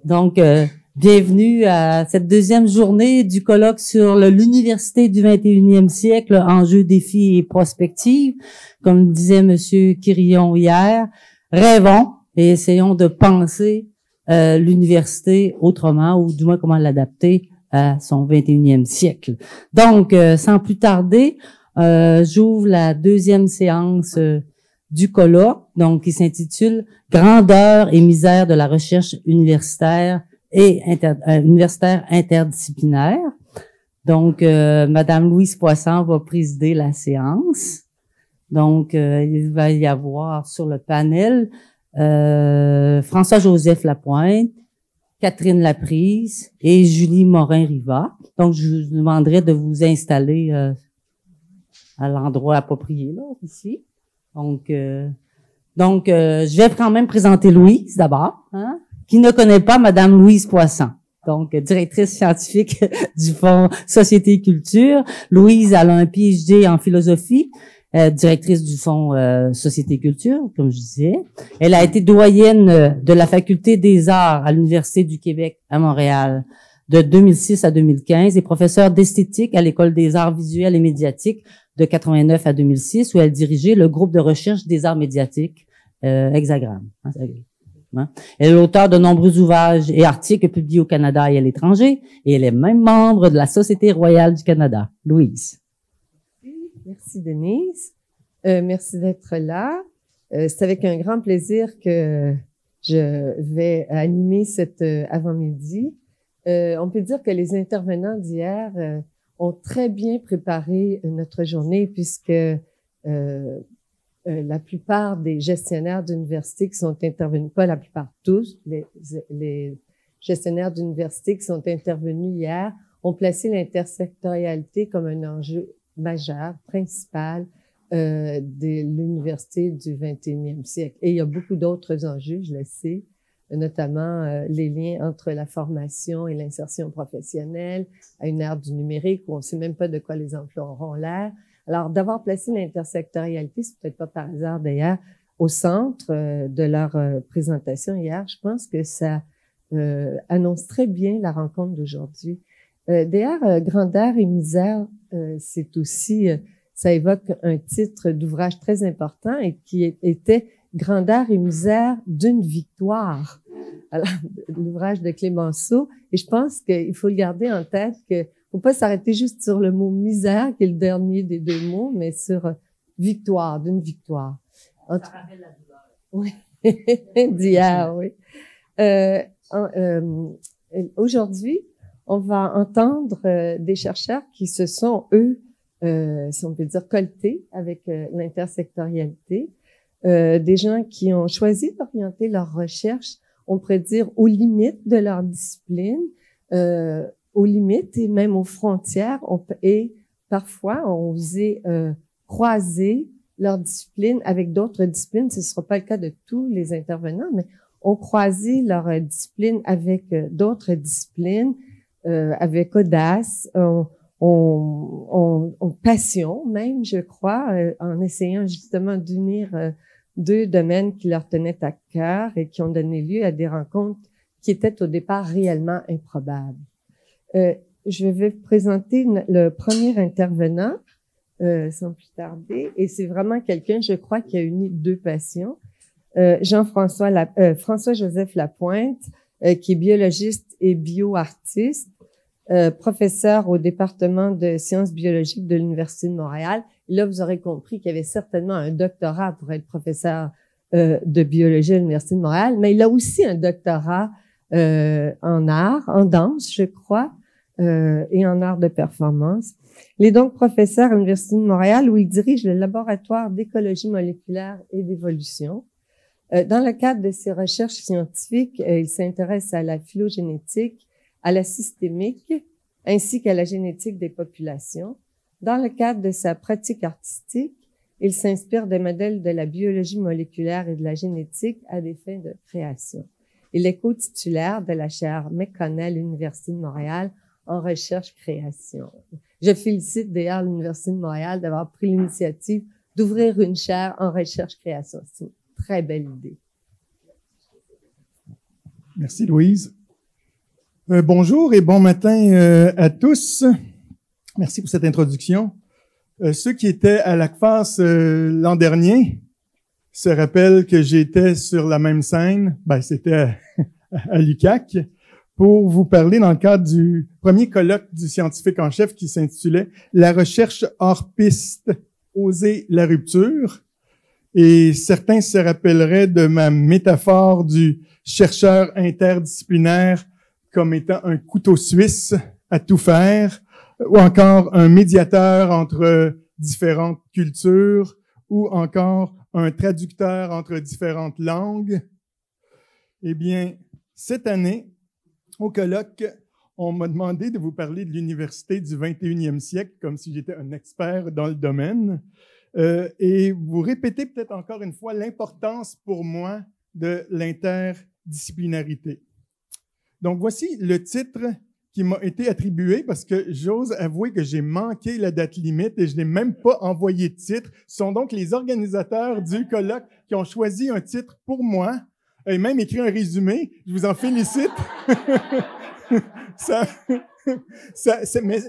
Donc, bienvenue à cette deuxième journée du colloque sur l'université du 21e siècle, enjeux, défis et prospectives. Comme disait Monsieur Quirillon hier, rêvons et essayons de penser l'université autrement, ou du moins comment l'adapter à son 21e siècle. Donc, sans plus tarder, j'ouvre la deuxième séance du colloque, donc qui s'intitule « Grandeur et misère de la recherche universitaire et universitaire interdisciplinaire ». Donc, Madame Louise Poisson va présider la séance. Donc, il va y avoir sur le panel François-Joseph Lapointe, Catherine Laprise et Julie Morin-Riva. Donc, je vous demanderai de vous installer à l'endroit approprié, là, ici. Donc, je vais quand même présenter Louise d'abord, hein, qui ne connaît pas Madame Louise Poisson. Donc, directrice scientifique du Fonds Société et Culture. Louise, elle a un PhD en philosophie, directrice du Fonds Société et Culture, comme je disais. Elle a été doyenne de la Faculté des Arts à l'Université du Québec à Montréal de 2006 à 2015 et professeure d'esthétique à l'École des arts visuels et médiatiques de 89 à 2006, où elle dirigeait le groupe de recherche des arts médiatiques Hexagramme. Elle est l'auteure de nombreux ouvrages et articles publiés au Canada et à l'étranger, et elle est même membre de la Société royale du Canada. Louise. Merci Denise. Merci d'être là. C'est avec un grand plaisir que je vais animer cet avant-midi. On peut dire que les intervenants d'hier ont très bien préparé notre journée puisque la plupart des gestionnaires d'universités qui sont intervenus, pas la plupart, tous, les gestionnaires d'universités qui sont intervenus hier ont placé l'intersectorialité comme un enjeu majeur, principal de l'université du 21e siècle. Et il y a beaucoup d'autres enjeux, je le sais, notamment les liens entre la formation et l'insertion professionnelle à une ère du numérique où on ne sait même pas de quoi les emplois auront l'air. Alors, d'avoir placé l'intersectorialité, c'est peut-être pas par hasard d'ailleurs, au centre de leur présentation hier, je pense que ça annonce très bien la rencontre d'aujourd'hui. D'ailleurs, Grandeur et misère, c'est aussi, ça évoque un titre d'ouvrage très important et qui était Grandeur et misère d'une victoire. Alors, l'ouvrage de Clémenceau. Et je pense qu'il faut le garder en tête que faut pas s'arrêter juste sur le mot misère, qui est le dernier des deux mots, mais sur victoire, d'une victoire. Ça rappelle la douleur. Oui, d'hier, oui. Aujourd'hui, on va entendre des chercheurs qui se sont, eux, si on peut dire, colletés avec l'intersectorialité. Des gens qui ont choisi d'orienter leur recherche, on pourrait dire, aux limites de leur discipline, aux limites et même aux frontières, et parfois ont osé croiser leur discipline avec d'autres disciplines. Ce ne sera pas le cas de tous les intervenants, mais ont croisé leur discipline avec d'autres disciplines, avec audace, passion même, je crois, en essayant justement d'unir deux domaines qui leur tenaient à cœur et qui ont donné lieu à des rencontres qui étaient au départ réellement improbables. Je vais vous présenter le premier intervenant, sans plus tarder, et c'est vraiment quelqu'un, je crois, qui a uni deux passions. François-Joseph Lapointe, qui est biologiste et bioartiste, professeur au département de sciences biologiques de l'Université de Montréal. Et là, vous aurez compris qu'il y avait certainement un doctorat pour être professeur de biologie à l'Université de Montréal, mais il a aussi un doctorat en art, en danse, je crois, et en art de performance. Il est donc professeur à l'Université de Montréal où il dirige le laboratoire d'écologie moléculaire et d'évolution. Dans le cadre de ses recherches scientifiques, il s'intéresse à la phylogénétique, à la systémique, ainsi qu'à la génétique des populations. Dans le cadre de sa pratique artistique, il s'inspire des modèles de la biologie moléculaire et de la génétique à des fins de création. Il est co-titulaire de la chaire McConnell à l'Université de Montréal en recherche-création. Je félicite d'ailleurs l'Université de Montréal d'avoir pris l'initiative d'ouvrir une chaire en recherche-création. C'est une très belle idée. Merci Louise. Bonjour et bon matin à tous. Merci pour cette introduction. Ceux qui étaient à l'ACFAS l'an dernier se rappellent que j'étais sur la même scène, c'était à l'UQAC, pour vous parler dans le cadre du premier colloque du scientifique en chef qui s'intitulait « La recherche hors piste, oser la rupture ». Et certains se rappelleraient de ma métaphore du chercheur interdisciplinaire comme étant un couteau suisse à tout faire, ou encore un médiateur entre différentes cultures, ou encore un traducteur entre différentes langues. Eh bien, cette année, au colloque, on m'a demandé de vous parler de l'université du 21e siècle, comme si j'étais un expert dans le domaine. Et vous répétez peut-être encore une fois l'importance pour moi de l'interdisciplinarité. Donc, voici le titre qui m'a été attribué parce que j'ose avouer que j'ai manqué la date limite et je n'ai même pas envoyé de titre. Ce sont donc les organisateurs du colloque qui ont choisi un titre pour moi et même écrit un résumé. Je vous en félicite. Mais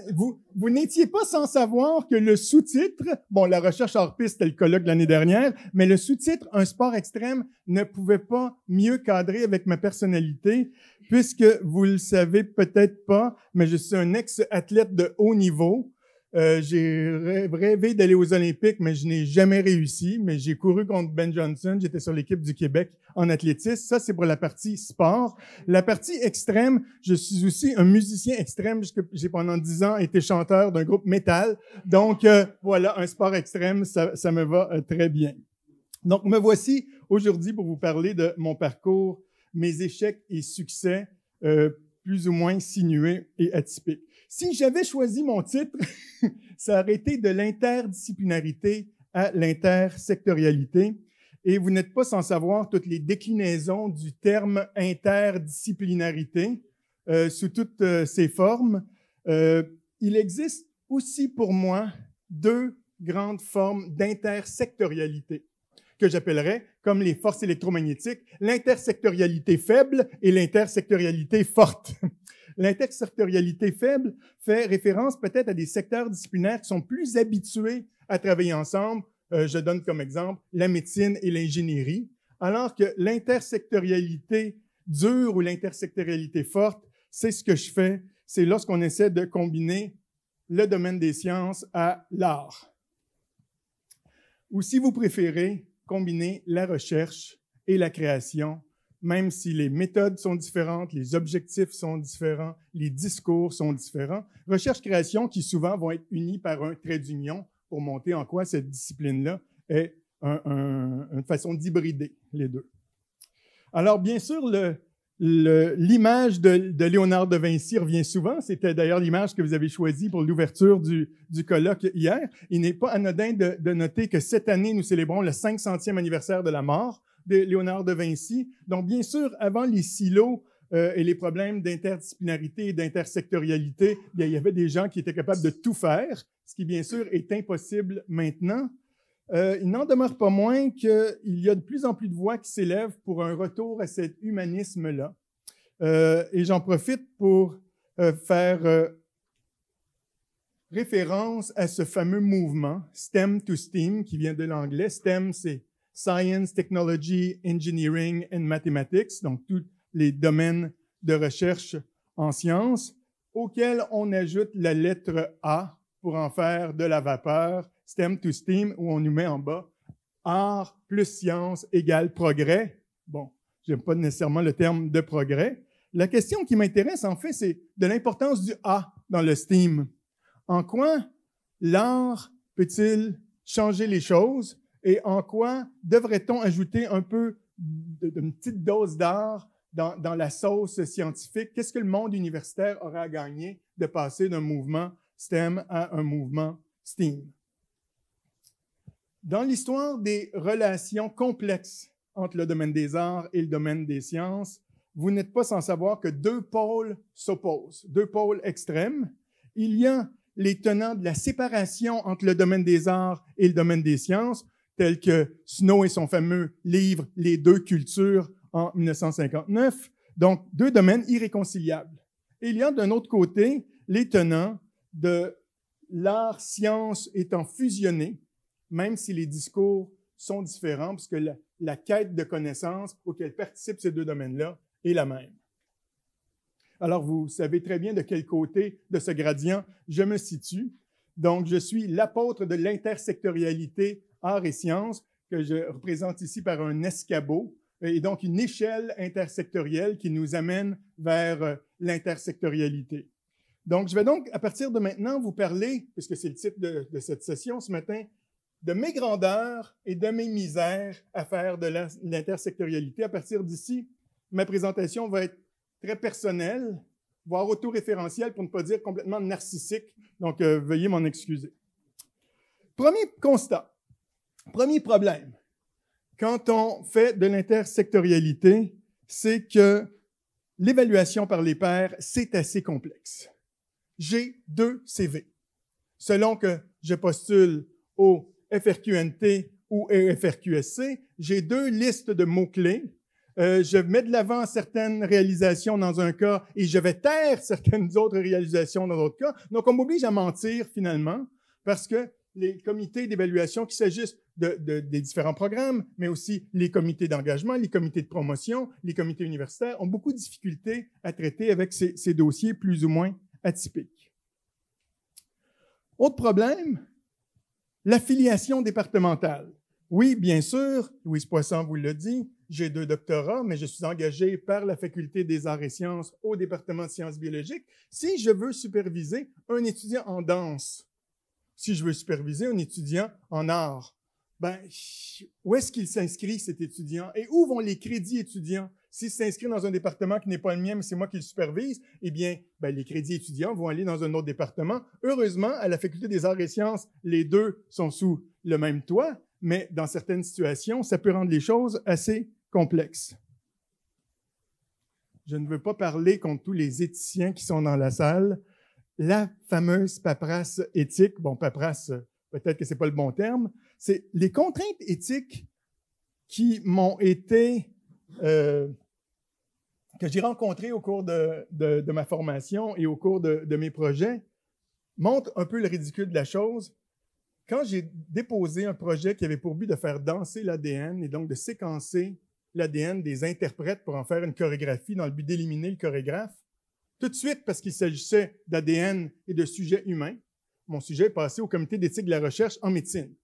vous n'étiez pas sans savoir que le sous-titre, la recherche hors piste, c'était le colloque de l'année dernière, mais le sous-titre, un sport extrême, ne pouvait pas mieux cadrer avec ma personnalité, puisque vous le savez peut-être pas, mais je suis un ex-athlète de haut niveau. J'ai rêvé d'aller aux Olympiques, mais je n'ai jamais réussi. Mais j'ai couru contre Ben Johnson. J'étais sur l'équipe du Québec en athlétisme. Ça, c'est pour la partie sport. La partie extrême, je suis aussi un musicien extrême. J'ai pendant 10 ans été chanteur d'un groupe métal. Donc, voilà, un sport extrême, ça me va très bien. Donc, me voici aujourd'hui pour vous parler de mon parcours, mes échecs et succès, plus ou moins sinueux et atypiques. Si j'avais choisi mon titre, ça aurait été de l'interdisciplinarité à l'intersectorialité. Et vous n'êtes pas sans savoir toutes les déclinaisons du terme interdisciplinarité sous toutes ses formes. Il existe aussi pour moi deux grandes formes d'intersectorialité que j'appellerais, comme les forces électromagnétiques, l'intersectorialité faible et l'intersectorialité forte. L'intersectorialité faible fait référence peut-être à des secteurs disciplinaires qui sont plus habitués à travailler ensemble. Je donne comme exemple la médecine et l'ingénierie, alors que l'intersectorialité dure ou l'intersectorialité forte, c'est ce que je fais, c'est lorsqu'on essaie de combiner le domaine des sciences à l'art. Ou si vous préférez, combiner la recherche et la création, même si les méthodes sont différentes, les objectifs sont différents, les discours sont différents. Recherche-création qui souvent vont être unis par un trait d'union pour montrer en quoi cette discipline-là est une façon d'hybrider les deux. Alors, bien sûr, l'image de Léonard de Vinci revient souvent. C'était d'ailleurs l'image que vous avez choisie pour l'ouverture du colloque hier. Il n'est pas anodin de noter que cette année, nous célébrons le 500e anniversaire de la mort de Léonard de Vinci. Donc, bien sûr, avant les silos et les problèmes d'interdisciplinarité et d'intersectorialité, il y avait des gens qui étaient capables de tout faire, ce qui, bien sûr, est impossible maintenant. Il n'en demeure pas moins qu'il y a de plus en plus de voix qui s'élèvent pour un retour à cet humanisme-là. Et j'en profite pour faire référence à ce fameux mouvement, STEM to STEAM, qui vient de l'anglais. STEM, c'est Science, Technology, Engineering and Mathematics, donc tous les domaines de recherche en sciences, auxquels on ajoute la lettre A pour en faire de la vapeur, STEM to STEAM, où on nous met en bas art plus science égale progrès. Bon, j'aime pas nécessairement le terme de progrès. La question qui m'intéresse, en fait, c'est de l'importance du A dans le STEAM. En quoi l'art peut-il changer les choses et en quoi devrait-on ajouter un peu d'une petite dose d'art dans la sauce scientifique? Qu'est-ce que le monde universitaire aurait à gagner de passer d'un mouvement STEM à un mouvement STEAM? Dans l'histoire des relations complexes entre le domaine des arts et le domaine des sciences, vous n'êtes pas sans savoir que deux pôles s'opposent, deux pôles extrêmes. Il y a les tenants de la séparation entre le domaine des arts et le domaine des sciences, tels que Snow et son fameux livre « Les deux cultures » en 1959. Donc, deux domaines irréconciliables. Et il y a d'un autre côté les tenants de l'art science étant fusionné, même si les discours sont différents, parce que la quête de connaissances auquel participent ces deux domaines-là est la même. Alors, vous savez très bien de quel côté de ce gradient je me situe. Donc, je suis l'apôtre de l'intersectorialité art et sciences, que je représente ici par un escabeau, et donc une échelle intersectorielle qui nous amène vers l'intersectorialité. Donc, je vais donc, à partir de maintenant, vous parler, puisque c'est le titre de cette session ce matin, de mes grandeurs et de mes misères à faire de l'intersectorialité. À partir d'ici, ma présentation va être très personnelle, voire autoréférentielle, pour ne pas dire complètement narcissique. Donc, veuillez m'en excuser. Premier constat, premier problème, quand on fait de l'intersectorialité, c'est que l'évaluation par les pairs, c'est assez complexe. J'ai 2 CV. Selon que je postule au FRQNT ou au FRQSC, j'ai 2 listes de mots-clés. Je mets de l'avant certaines réalisations dans un cas et je vais taire certaines autres réalisations dans d'autres cas. Donc, on m'oblige à mentir finalement parce que les comités d'évaluation, qu'il s'agisse des différents programmes, mais aussi les comités d'engagement, les comités de promotion, les comités universitaires, ont beaucoup de difficultés à traiter avec ces dossiers plus ou moins atypiques. Autre problème, l'affiliation départementale. Oui, bien sûr, Louise Poisson vous l'a dit, j'ai 2 doctorats, mais je suis engagé par la Faculté des arts et sciences au département de sciences biologiques. Si je veux superviser un étudiant en danse, si je veux superviser un étudiant en art, ben, où est-ce qu'il s'inscrit, cet étudiant? Et où vont les crédits étudiants? S'il s'inscrit dans un département qui n'est pas le mien, mais c'est moi qui le supervise, eh bien, ben, les crédits étudiants vont aller dans un autre département. Heureusement, à la Faculté des arts et sciences, les 2 sont sous le même toit, mais dans certaines situations, ça peut rendre les choses assez complexes. Je ne veux pas parler contre tous les éthiciens qui sont dans la salle. La fameuse paperasse éthique, bon, paperasse, peut-être que ce n'est pas le bon terme, c'est les contraintes éthiques qui m'ont été, que j'ai rencontrées au cours de ma formation et au cours de mes projets, montrent un peu le ridicule de la chose. Quand j'ai déposé un projet qui avait pour but de faire danser l'ADN et donc de séquencer l'ADN des interprètes pour en faire une chorégraphie dans le but d'éliminer le chorégraphe, tout de suite, parce qu'il s'agissait d'ADN et de sujets humains, mon sujet est passé au comité d'éthique de la recherche en médecine.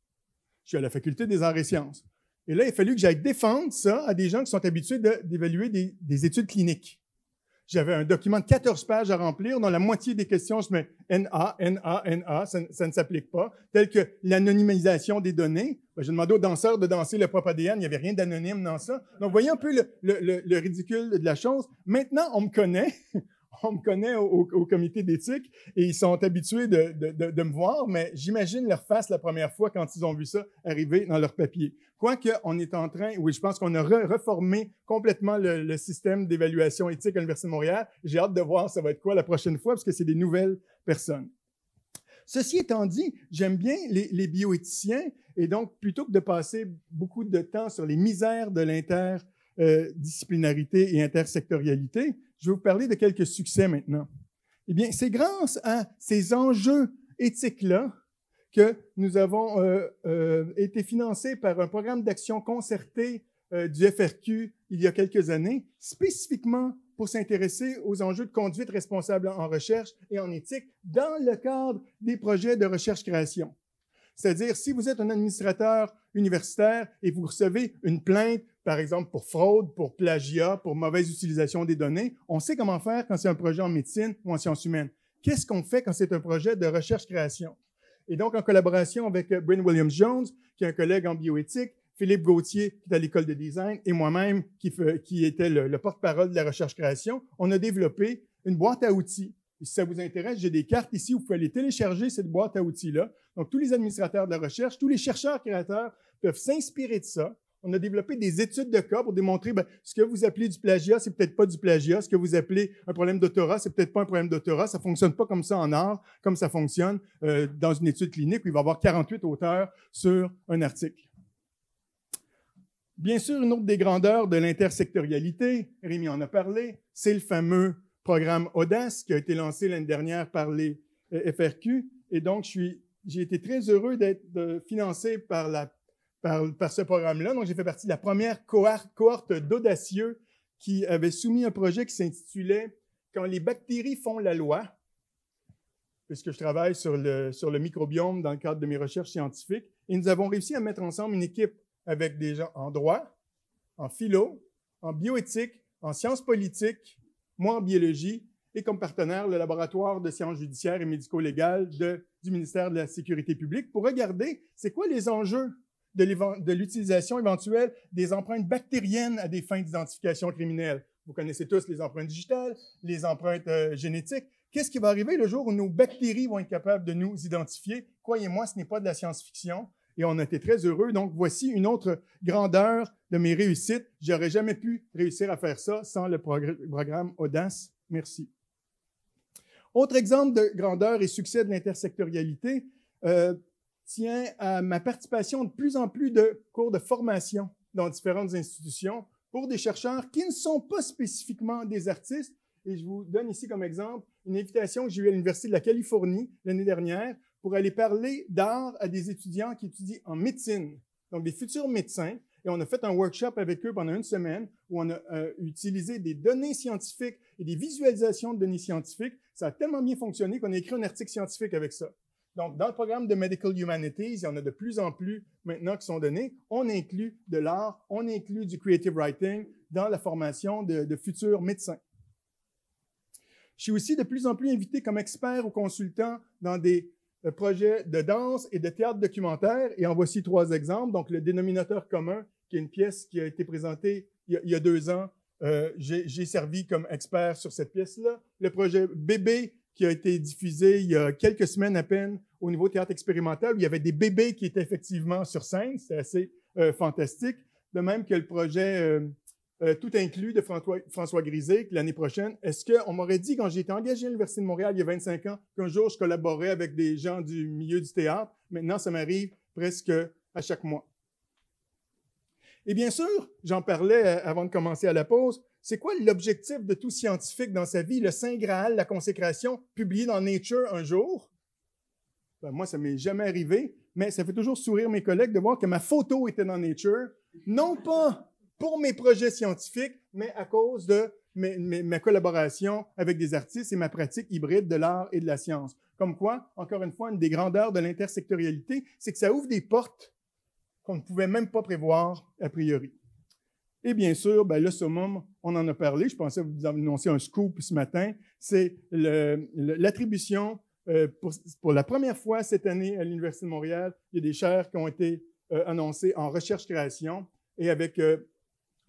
Je suis à la Faculté des arts et sciences. Et là, il a fallu que j'aille défendre ça à des gens qui sont habitués d'évaluer des études cliniques. J'avais un document de 14 pages à remplir, dont la moitié des questions, je mets NA, NA, NA, ça ne s'applique pas, tel que l'anonymisation des données. Ben, j'ai demandé aux danseurs de danser le propre ADN, il n'y avait rien d'anonyme dans ça. Donc, vous voyez un peu le ridicule de la chose. Maintenant, on me connaît. On me connaît au comité d'éthique et ils sont habitués de me voir, mais j'imagine leur face la première fois quand ils ont vu ça arriver dans leur papier. Quoique, on est en train, oui, je pense qu'on a reformé complètement le système d'évaluation éthique à l'Université de Montréal. J'ai hâte de voir ça va être quoi la prochaine fois parce que c'est des nouvelles personnes. Ceci étant dit, j'aime bien les bioéthiciens et donc, plutôt que de passer beaucoup de temps sur les misères de l'interdisciplinarité et intersectorialité, je vais vous parler de quelques succès maintenant. Eh bien, c'est grâce à ces enjeux éthiques-là que nous avons été financés par un programme d'action concerté du FRQ il y a quelques années, spécifiquement pour s'intéresser aux enjeux de conduite responsable en recherche et en éthique dans le cadre des projets de recherche-création. C'est-à-dire, si vous êtes un administrateur universitaire et vous recevez une plainte, par exemple pour fraude, pour plagiat, pour mauvaise utilisation des données, on sait comment faire quand c'est un projet en médecine ou en sciences humaines. Qu'est-ce qu'on fait quand c'est un projet de recherche-création? Et donc, en collaboration avec Bryn Williams-Jones, qui est un collègue en bioéthique, Philippe Gauthier, qui est à l'école de design, et moi-même, qui était le porte-parole de la recherche-création, on a développé une boîte à outils. Et si ça vous intéresse, j'ai des cartes ici, vous pouvez aller télécharger cette boîte à outils-là. Donc, tous les administrateurs de la recherche, tous les chercheurs-créateurs peuvent s'inspirer de ça. On a développé des études de cas pour démontrer ce que vous appelez du plagiat, c'est peut-être pas du plagiat. Ce que vous appelez un problème d'autorat, c'est peut-être pas un problème d'autorat. Ça fonctionne pas comme ça en art, comme ça fonctionne dans une étude clinique où il va y avoir 48 auteurs sur un article. Bien sûr, une autre des grandeurs de l'intersectorialité, Rémi en a parlé, c'est le fameux programme Audace qui a été lancé l'année dernière par les FRQ. Et donc, j'ai été très heureux d'être financé par ce programme-là. Donc, j'ai fait partie de la première cohorte d'audacieux qui avait soumis un projet qui s'intitulait « Quand les bactéries font la loi », puisque je travaille sur le microbiome dans le cadre de mes recherches scientifiques. Et nous avons réussi à mettre ensemble une équipe avec des gens en droit, en philo, en bioéthique, en sciences politiques, moi en biologie, et comme partenaire, le laboratoire de sciences judiciaires et médico-légales du ministère de la Sécurité publique pour regarder c'est quoi les enjeux de l'utilisation éventuelle des empreintes bactériennes à des fins d'identification criminelle. Vous connaissez tous les empreintes digitales, les empreintes génétiques. Qu'est-ce qui va arriver le jour où nos bactéries vont être capables de nous identifier? Croyez-moi, ce n'est pas de la science-fiction. Et on a été très heureux. Donc, voici une autre grandeur de mes réussites. J'aurais jamais pu réussir à faire ça sans le programme Audace. Merci. Autre exemple de grandeur et succès de l'intersectorialité tient à ma participation de plus en plus de cours de formation dans différentes institutions pour des chercheurs qui ne sont pas spécifiquement des artistes. Et je vous donne ici comme exemple une invitation que j'ai eue à l'Université de la Californie l'année dernière pour aller parler d'art à des étudiants qui étudient en médecine, donc des futurs médecins. Et on a fait un workshop avec eux pendant une semaine où on a utilisé des données scientifiques et des visualisations de données scientifiques. Ça a tellement bien fonctionné qu'on a écrit un article scientifique avec ça. Donc, dans le programme de Medical Humanities, il y en a de plus en plus maintenant qui sont donnés. On inclut de l'art, on inclut du creative writing dans la formation de futurs médecins. Je suis aussi de plus en plus invité comme expert ou consultant dans des projets de danse et de théâtre documentaire. Et en voici 3 exemples. Donc, le dénominateur commun, qui est une pièce qui a été présentée il y a 2 ans. J'ai servi comme expert sur cette pièce-là. Le projet Bébé, qui a été diffusé il y a quelques semaines à peine au niveau théâtre expérimental, où il y avait des bébés qui étaient effectivement sur scène. C'était assez fantastique. De même que le projet Tout inclus de François Grisé, que l'année prochaine. Est-ce qu'on m'aurait dit, quand j'ai été engagé à l'Université de Montréal il y a 25 ans, qu'un jour je collaborais avec des gens du milieu du théâtre? Maintenant, ça m'arrive presque à chaque mois. Et bien sûr, j'en parlais avant de commencer à la pause, c'est quoi l'objectif de tout scientifique dans sa vie, le Saint Graal, la consécration, publié dans Nature un jour? Ben, moi, ça ne m'est jamais arrivé, mais ça fait toujours sourire mes collègues de voir que ma photo était dans Nature, non pas pour mes projets scientifiques, mais à cause de ma collaboration avec des artistes et ma pratique hybride de l'art et de la science. Comme quoi, encore une fois, une des grandeurs de l'intersectorialité, c'est que ça ouvre des portes qu'on ne pouvait même pas prévoir a priori. Et bien sûr, ben, le summum, on en a parlé, je pensais vous annoncer un scoop ce matin, c'est l'attribution pour la première fois cette année à l'Université de Montréal, il y a des chaires qui ont été annoncées en recherche-création et avec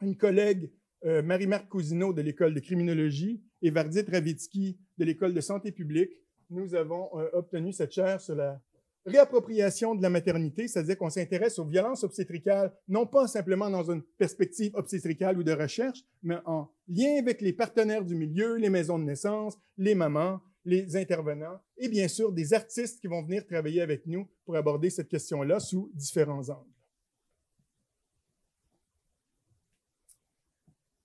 une collègue, Marie-Marc Cousineau de l'École de criminologie et Vardit Ravitsky de l'École de santé publique, nous avons obtenu cette chaire sur la réappropriation de la maternité, c'est-à-dire qu'on s'intéresse aux violences obstétricales, non pas simplement dans une perspective obstétricale ou de recherche, mais en lien avec les partenaires du milieu, les maisons de naissance, les mamans, les intervenants, et bien sûr des artistes qui vont venir travailler avec nous pour aborder cette question-là sous différents angles.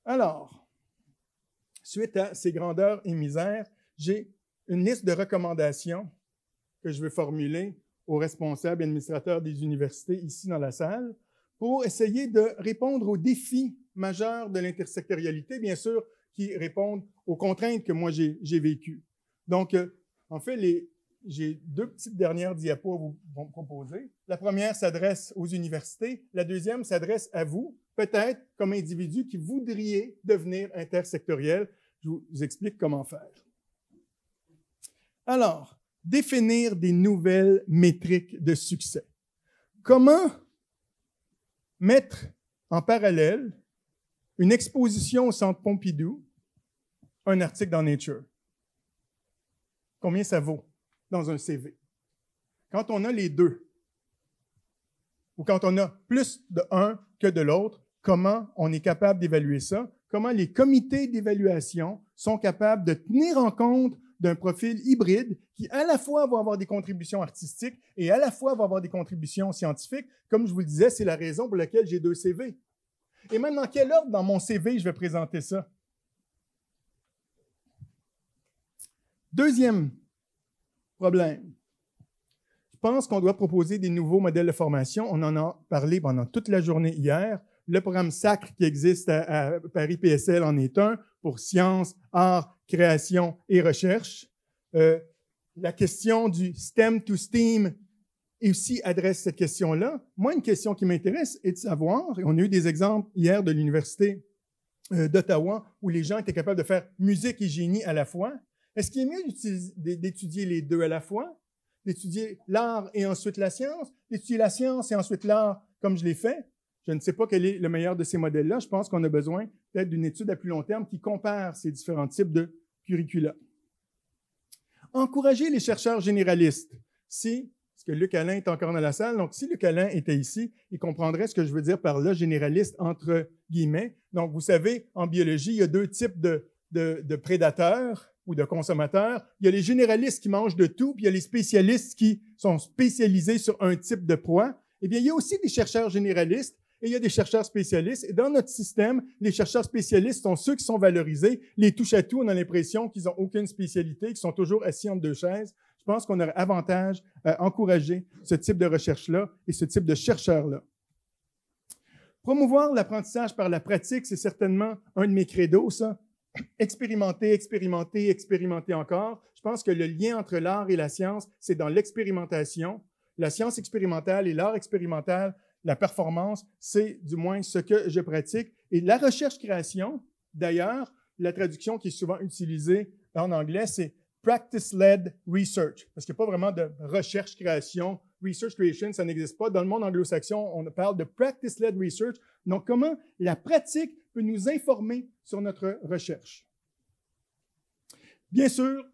Alors, suite à ces grandeurs et misères, j'ai une liste de recommandations que je veux formuler aux responsables et administrateurs des universités ici dans la salle pour essayer de répondre aux défis majeurs de l'intersectorialité, bien sûr, qui répondent aux contraintes que moi j'ai vécues. Donc, en fait, j'ai 2 petites dernières diapos à vous proposer. La première s'adresse aux universités. La deuxième s'adresse à vous, peut-être comme individu qui voudriez devenir intersectoriel. Je vous explique comment faire. Alors, définir des nouvelles métriques de succès. Comment mettre en parallèle une exposition au Centre Pompidou, un article dans Nature? Combien ça vaut dans un CV? Quand on a les deux, ou quand on a plus de un que de l'autre, comment on est capable d'évaluer ça? Comment les comités d'évaluation sont capables de tenir en compte d'un profil hybride qui, à la fois, va avoir des contributions artistiques et à la fois va avoir des contributions scientifiques. Comme je vous le disais, c'est la raison pour laquelle j'ai 2 CV. Et même dans quel ordre dans mon CV je vais présenter ça? Deuxième problème. Je pense qu'on doit proposer des nouveaux modèles de formation. On en a parlé pendant toute la journée hier. Le programme SACRE qui existe à Paris PSL en est un pour sciences, arts, création et recherche. La question du STEM to STEAM aussi adresse cette question-là. Moi, une question qui m'intéresse est de savoir, et on a eu des exemples hier de l'Université d'Ottawa où les gens étaient capables de faire musique et génie à la fois. Est-ce qu'il est mieux d'étudier les deux à la fois? D'étudier l'art et ensuite la science? D'étudier la science et ensuite l'art comme je l'ai fait? Je ne sais pas quel est le meilleur de ces modèles-là. Je pense qu'on a besoin peut-être d'une étude à plus long terme qui compare ces différents types de curricula. Encourager les chercheurs généralistes. Est-ce que Luc Alain est encore dans la salle? Donc, si Luc Alain était ici, il comprendrait ce que je veux dire par là, généraliste entre guillemets. Donc, vous savez, en biologie, il y a deux types de prédateurs ou de consommateurs. Il y a les généralistes qui mangent de tout, puis il y a les spécialistes qui sont spécialisés sur un type de proie. Eh bien, il y a aussi des chercheurs généralistes et il y a des chercheurs spécialistes. Et dans notre système, les chercheurs spécialistes sont ceux qui sont valorisés. Les touche-à-tout, on a l'impression qu'ils n'ont aucune spécialité, qu'ils sont toujours assis entre deux chaises. Je pense qu'on aurait avantage à encourager ce type de recherche-là et ce type de chercheurs-là. Promouvoir l'apprentissage par la pratique, c'est certainement un de mes credos, ça. Expérimenter, expérimenter, expérimenter encore. Je pense que le lien entre l'art et la science, c'est dans l'expérimentation. La science expérimentale et l'art expérimental, la performance, c'est du moins ce que je pratique. Et la recherche-création, d'ailleurs, la traduction qui est souvent utilisée en anglais, c'est practice-led research, parce qu'il n'y a pas vraiment de recherche-création. Research creation, ça n'existe pas. Dans le monde anglo-saxon, on parle de practice-led research. Donc, comment la pratique peut nous informer sur notre recherche. Bien sûr,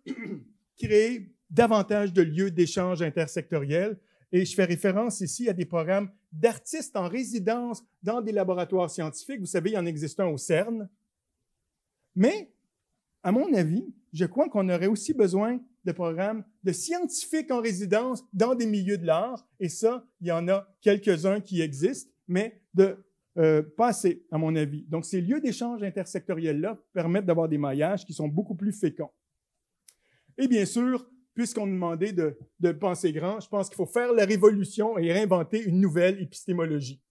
créer davantage de lieux d'échange intersectoriels. Et je fais référence ici à des programmes d'artistes en résidence dans des laboratoires scientifiques. Vous savez, il y en existe un au CERN. Mais, à mon avis, je crois qu'on aurait aussi besoin de programmes de scientifiques en résidence dans des milieux de l'art. Et ça, il y en a quelques-uns qui existent, mais pas assez, à mon avis. Donc, ces lieux d'échange intersectoriels-là permettent d'avoir des maillages qui sont beaucoup plus féconds. Et bien sûr, puisqu'on nous demandait de penser grand, je pense qu'il faut faire la révolution et réinventer une nouvelle épistémologie.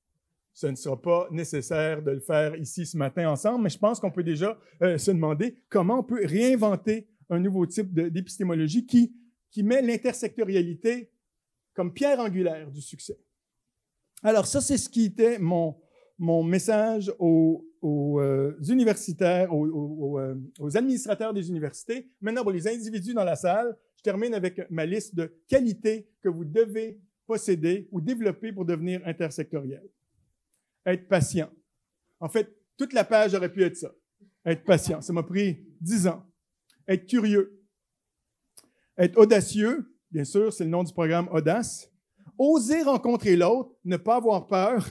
Ce ne sera pas nécessaire de le faire ici ce matin ensemble, mais je pense qu'on peut déjà se demander comment on peut réinventer un nouveau type d'épistémologie qui met l'intersectorialité comme pierre angulaire du succès. Alors ça, c'est ce qui était mon message aux universitaires, aux administrateurs des universités. Maintenant, pour les individus dans la salle, je termine avec ma liste de qualités que vous devez posséder ou développer pour devenir intersectoriel. Être patient. En fait, toute la page aurait pu être ça. Être patient. Ça m'a pris 10 ans. Être curieux. Être audacieux. Bien sûr, c'est le nom du programme Audace. Oser rencontrer l'autre, ne pas avoir peur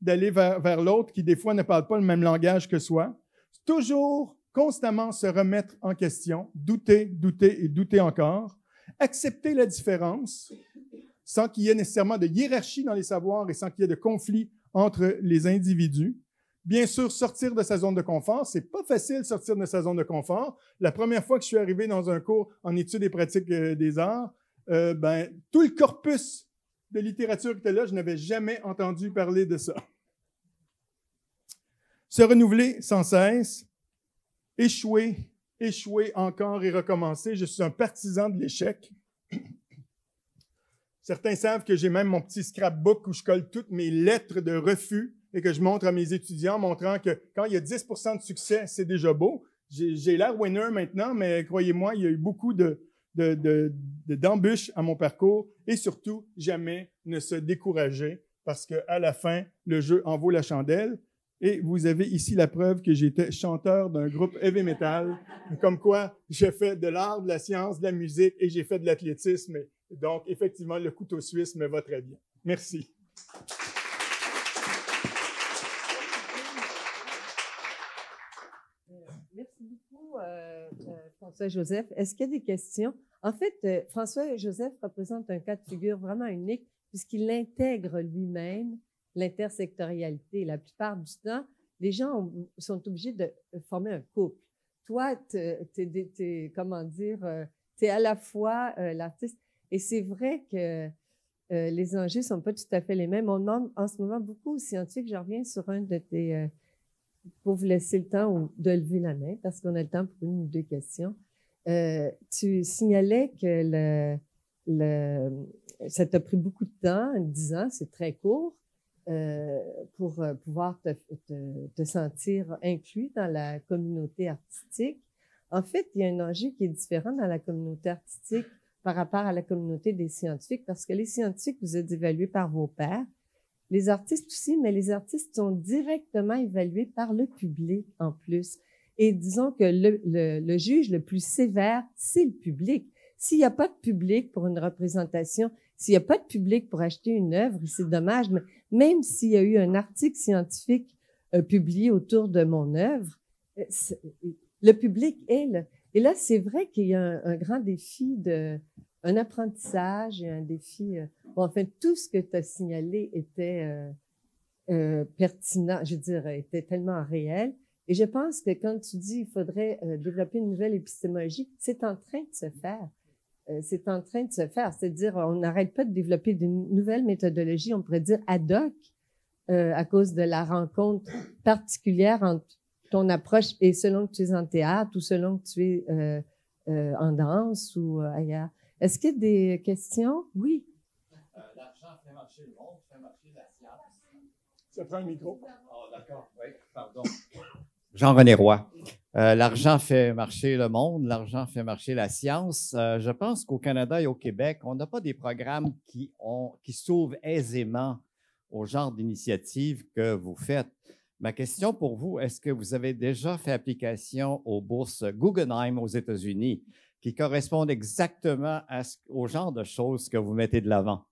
d'aller vers l'autre qui, des fois, ne parle pas le même langage que soi. Toujours, constamment se remettre en question, douter, douter et douter encore. Accepter la différence sans qu'il y ait nécessairement de hiérarchie dans les savoirs et sans qu'il y ait de conflit entre les individus. Bien sûr, sortir de sa zone de confort. C'est pas facile de sortir de sa zone de confort. La première fois que je suis arrivé dans un cours en études et pratiques des arts, tout le corpus de littérature qui était là, je n'avais jamais entendu parler de ça. Se renouveler sans cesse, échouer, échouer encore et recommencer. Je suis un partisan de l'échec. Certains savent que j'ai même mon petit scrapbook où je colle toutes mes lettres de refus et que je montre à mes étudiants, montrant que quand il y a 10% de succès, c'est déjà beau. J'ai l'air winner maintenant, mais croyez-moi, il y a eu beaucoup d'embûches à mon parcours et surtout, jamais ne se décourager parce qu'à la fin, le jeu en vaut la chandelle. Et vous avez ici la preuve que j'étais chanteur d'un groupe heavy metal, comme quoi j'ai fait de l'art, de la science, de la musique et j'ai fait de l'athlétisme. Donc, effectivement, le couteau suisse me va très bien. Merci. Merci beaucoup, François-Joseph. Est-ce qu'il y a des questions? En fait, François-Joseph représente un cas de figure vraiment unique puisqu'il intègre lui-même l'intersectorialité. La plupart du temps, les gens sont obligés de former un couple. Toi, comment dire, C'est à la fois l'artiste, et c'est vrai que les enjeux sont pas tout à fait les mêmes. On demande en ce moment beaucoup aux scientifiques, je reviens sur un de tes... pour vous laisser le temps de lever la main, parce qu'on a le temps pour une ou deux questions. Tu signalais que ça t'a pris beaucoup de temps, 10 ans, c'est très court, pour pouvoir te sentir inclus dans la communauté artistique. En fait, il y a un enjeu qui est différent dans la communauté artistique par rapport à la communauté des scientifiques, parce que les scientifiques, vous êtes évalués par vos pairs, les artistes aussi, mais les artistes sont directement évalués par le public en plus. Et disons que le juge le plus sévère, c'est le public. S'il n'y a pas de public pour une représentation, s'il n'y a pas de public pour acheter une œuvre, c'est dommage, mais même s'il y a eu un article scientifique publié autour de mon œuvre, le public est là. Et là, c'est vrai qu'il y a un grand défi un apprentissage et un défi... bon, enfin, tout ce que tu as signalé était pertinent, je veux dire, était tellement réel. Et je pense que quand tu dis qu'il faudrait développer une nouvelle épistémologie, c'est en train de se faire. C'est en train de se faire. C'est-à-dire, on n'arrête pas de développer de nouvelles méthodologies, on pourrait dire ad hoc, à cause de la rencontre particulière entre ton approche et selon que tu es en théâtre ou selon que tu es en danse ou ailleurs. Est-ce qu'il y a des questions? Oui. L'argent fait marcher le monde, fait marcher la science. Ça prend le micro. Oh, d'accord. Oui, pardon. Jean-René Roy. L'argent fait marcher le monde, l'argent fait marcher la science. Je pense qu'au Canada et au Québec, on n'a pas des programmes qui s'ouvrent aisément au genre d'initiative que vous faites. Ma question pour vous, est-ce que vous avez déjà fait application aux bourses Guggenheim aux États-Unis qui correspondent exactement au genre de choses que vous mettez de l'avant?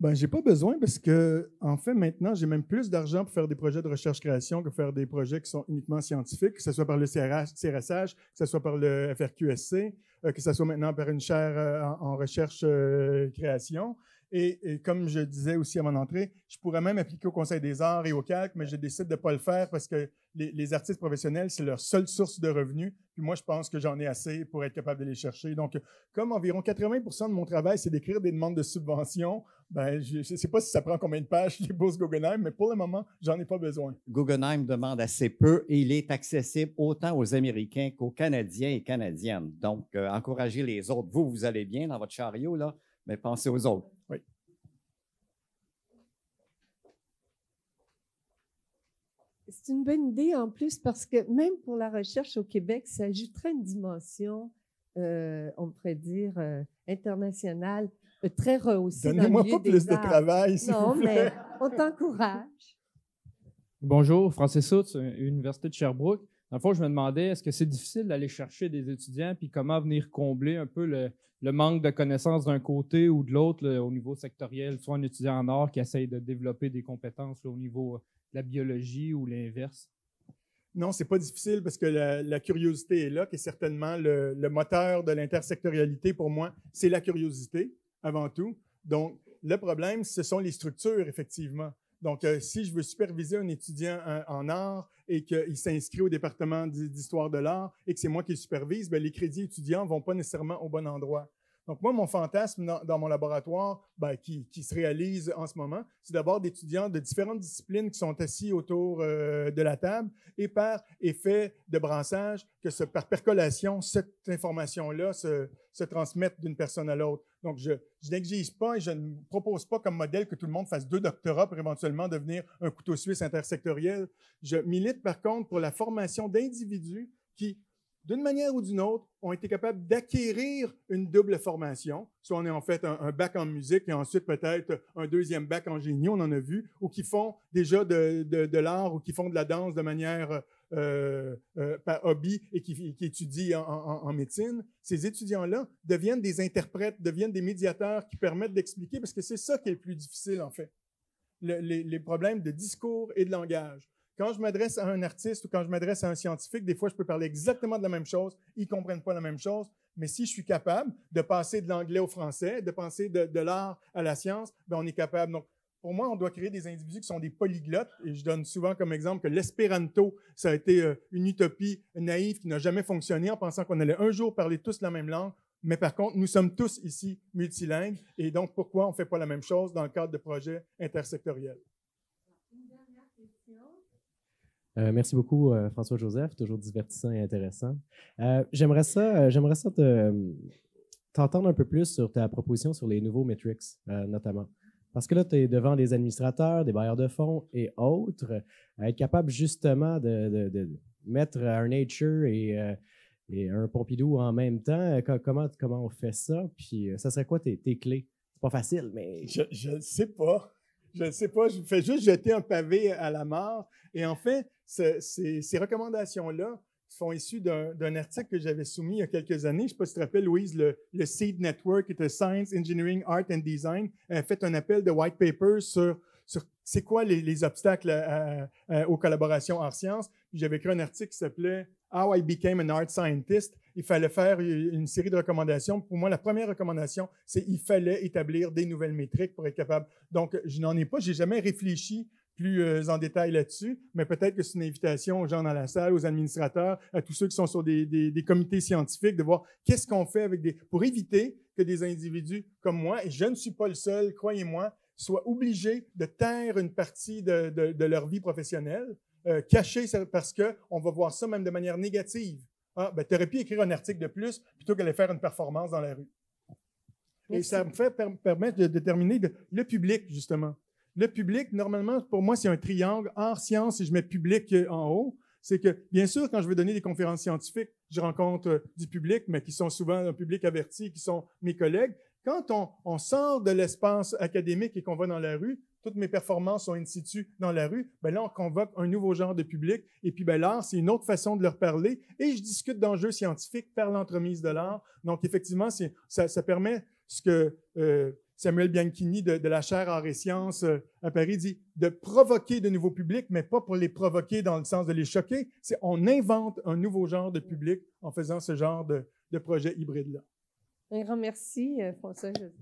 Ben, j'ai pas besoin parce que, en fait, maintenant, j'ai même plus d'argent pour faire des projets de recherche-création que faire des projets qui sont uniquement scientifiques, que ce soit par le CRSH, que ce soit par le FRQSC, que ce soit maintenant par une chaire en recherche-création. Et comme je disais aussi à mon entrée, je pourrais même appliquer au Conseil des arts et au CALC, mais je décide de ne pas le faire parce que les artistes professionnels, c'est leur seule source de revenus. Puis moi, je pense que j'en ai assez pour être capable de les chercher. Donc, comme environ 80% de mon travail, c'est d'écrire des demandes de subventions, ben, je ne sais pas si ça prend combien de pages les bourses Guggenheim, mais pour le moment, j'en ai pas besoin. Guggenheim demande assez peu et il est accessible autant aux Américains qu'aux Canadiens et Canadiennes. Donc, encouragez les autres. Vous allez bien dans votre chariot, là, mais pensez aux autres. Oui. C'est une bonne idée en plus parce que même pour la recherche au Québec, ça ajouterait une dimension, on pourrait dire, internationale, très rehaussée. Donnez-moi pas plus de travail, s'il vous plaît. Non, mais on t'encourage. Bonjour, Francis Soutz, Université de Sherbrooke. Dans le fond, je me demandais, est-ce que c'est difficile d'aller chercher des étudiants, puis comment venir combler un peu le manque de connaissances d'un côté ou de l'autre au niveau sectoriel, soit un étudiant en art qui essaye de développer des compétences là, au niveau de la biologie ou l'inverse? Non, c'est pas difficile parce que la curiosité est là, qui est certainement le moteur de l'intersectorialité pour moi, c'est la curiosité avant tout. Donc, le problème, ce sont les structures, effectivement. Donc, si je veux superviser un étudiant en art et qu'il s'inscrit au département d'histoire de l'art et que c'est moi qui le supervise, bien, les crédits étudiants ne vont pas nécessairement au bon endroit. Donc, moi, mon fantasme dans mon laboratoire, ben, qui se réalise en ce moment, c'est d'avoir des étudiants de différentes disciplines qui sont assis autour de la table et par effet de brassage, par percolation, cette information-là se transmette d'une personne à l'autre. Donc, je n'exige pas et je ne propose pas comme modèle que tout le monde fasse 2 doctorats pour éventuellement devenir un couteau suisse intersectoriel. Je milite par contre pour la formation d'individus qui, d'une manière ou d'une autre, ont été capables d'acquérir une double formation. Soit on est en fait un bac en musique et ensuite peut-être un 2e bac en génie, on en a vu, ou qui font déjà de l'art ou qui font de la danse de manière par hobby et qui étudient en médecine. Ces étudiants-là deviennent des interprètes, deviennent des médiateurs qui permettent d'expliquer, parce que c'est ça qui est le plus difficile en fait, les problèmes de discours et de langage. Quand je m'adresse à un artiste ou quand je m'adresse à un scientifique, des fois, je peux parler exactement de la même chose, ils ne comprennent pas la même chose, mais si je suis capable de passer de l'anglais au français, de passer de l'art à la science, bien, on est capable. Donc, pour moi, on doit créer des individus qui sont des polyglottes. Et je donne souvent comme exemple que l'espéranto, ça a été une utopie naïve qui n'a jamais fonctionné en pensant qu'on allait un jour parler tous la même langue. Mais par contre, nous sommes tous ici multilingues. Et donc, pourquoi on ne fait pas la même chose dans le cadre de projets intersectoriels? Une dernière question. Merci beaucoup, François-Joseph, toujours divertissant et intéressant. J'aimerais ça t'entendre un peu plus sur ta proposition sur les nouveaux metrics, notamment. Parce que là, tu es devant des administrateurs, des bailleurs de fonds et autres, à être capable justement de mettre un Nature et un Pompidou en même temps. Comment on fait ça? Puis, ça serait quoi tes clés? C'est pas facile, mais... Je ne sais pas. Je ne sais pas. Je fais juste jeter un pavé à la mort. Et en fait, ces recommandations-là sont issues d'un article que j'avais soumis il y a quelques années. Je ne sais pas si tu te rappelles, Louise, le SEED Network, qui était Science, Engineering, Art and Design, a fait un appel de white paper sur c'est quoi les obstacles aux collaborations art sciences. Puis j'avais écrit un article qui s'appelait How I Became an Art Scientist. Il fallait faire une série de recommandations. Pour moi, la première recommandation, c'est qu'il fallait établir des nouvelles métriques pour être capable. Donc, je n'en ai pas, j'ai jamais réfléchi plus en détail là-dessus, mais peut-être que c'est une invitation aux gens dans la salle, aux administrateurs, à tous ceux qui sont sur des comités scientifiques, de voir qu'est-ce qu'on fait pour éviter que des individus comme moi, et je ne suis pas le seul, croyez-moi, soient obligés de taire une partie de leur vie professionnelle, cachée parce qu'on va voir ça même de manière négative. Ah, ben, tu aurais pu écrire un article de plus plutôt qu'aller faire une performance dans la rue. Et ça me fait permettre de déterminer le public, justement. Le public, normalement, pour moi, c'est un triangle. Art, science, si je mets public en haut, c'est que, bien sûr, quand je vais donner des conférences scientifiques, je rencontre du public, mais qui sont souvent un public averti, qui sont mes collègues. Quand on sort de l'espace académique et qu'on va dans la rue, toutes mes performances sont in situ dans la rue, ben là, on convoque un nouveau genre de public. Et puis, ben, l'art, c'est une autre façon de leur parler. Et je discute d'enjeux scientifiques par l'entremise de l'art. Donc, effectivement, ça permet ce que Samuel Bianchini de la chaire Arts et Sciences à Paris dit, de provoquer de nouveaux publics, mais pas pour les provoquer dans le sens de les choquer. On invente un nouveau genre de public en faisant ce genre de projet hybride-là. Un grand merci, François-Joseph.